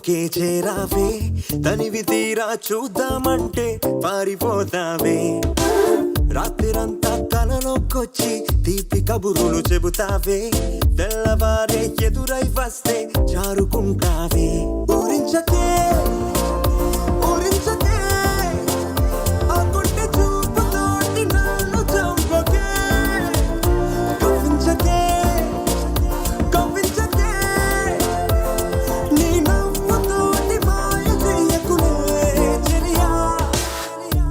గుండెలోకే చేరావే తనివి తీరా చూద్దామంటే పారిపోతావే రాత్రిరంతా కలలోకొచ్చి తీపి కబురులు చెబుతావే తెల్లవారే ఎదురై వస్తే జారుకుంటావే ఊరించకే ఊరించకే ఆ గుండె చూపుతోటి నన్ను చంపకే కవ్వించకే కవ్వించకే నీ నవ్వుతోటి మాయ చెయ్యకులే చెలియా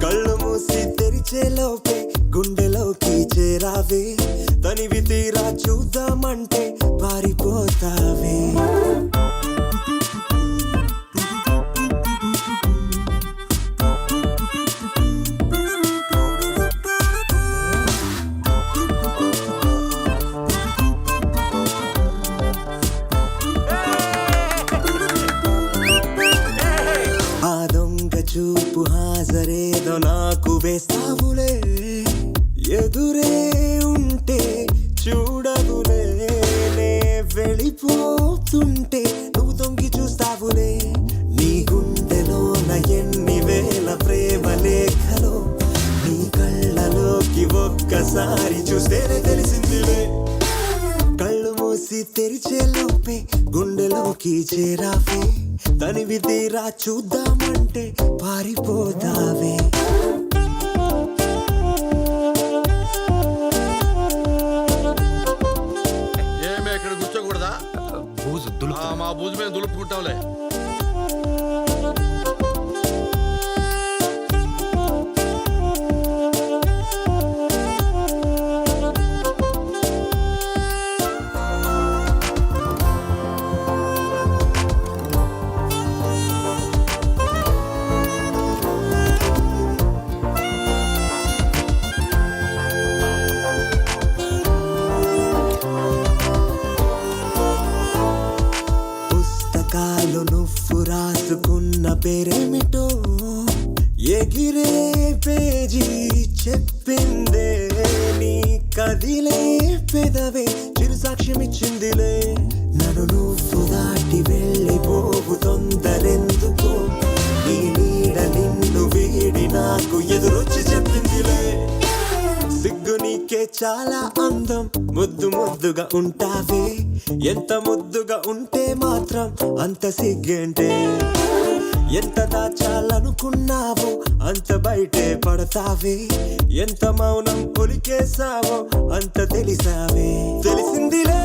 కళ్ళు మూసి తెరిచేలోపే గుండెలోకి చేరావే తనివి తీరా చూద్దామంటే పారిపోతావే ఆ దొంగ చూపు హాజరేదో నాకు వేస్తావులే ఎదురే ఉంటే చూడవులే నే వెళ్ళిపోతుంటే నువ్వు తొంగి చూస్తావులే నీ గుండెలోన ఎన్ని వేల ప్రేమ లేఖలో నీ కళ్ళలోకి ఒక్కసారి చూస్తేనే తెలిసిందిలే కళ్ళు మూసి తెరిచేలోపే గుండెలోకి చేరావే తనివి తీరా చూద్దామంటే పారిపోతావే ఇక్కడ కూర్చోకూడదా మా బూజు మీద దులుపుకుంటావులే పుస్తకాలు నువ్వు రాసుకున్న పేరేమిటో ఎగిరే పేజీ చెప్పిందే నీ కదిలే పెదవే చిరు సాక్ష్యమిచ్చిందిలే నన్ను నువ్వు దాటి వెళ్ళిపోవు తొందరెందుకో నీ నీడ నిన్ను వీడి నాకు ఎదురొచ్చి చెప్పిందిలే సిగ్గు నీకే చాలా అందం ముద్దు ముద్దుగా ఉంటావే ఎంత ముద్దుగా ఉంటే మాత్రం అంత సిగ్గేంటే ఎంత దాచాలనుకున్నావో అంత బయటే పడతావే ఎంత మౌనం ఒలికేసావో అంత తెలిసావే తెలిసిందిలే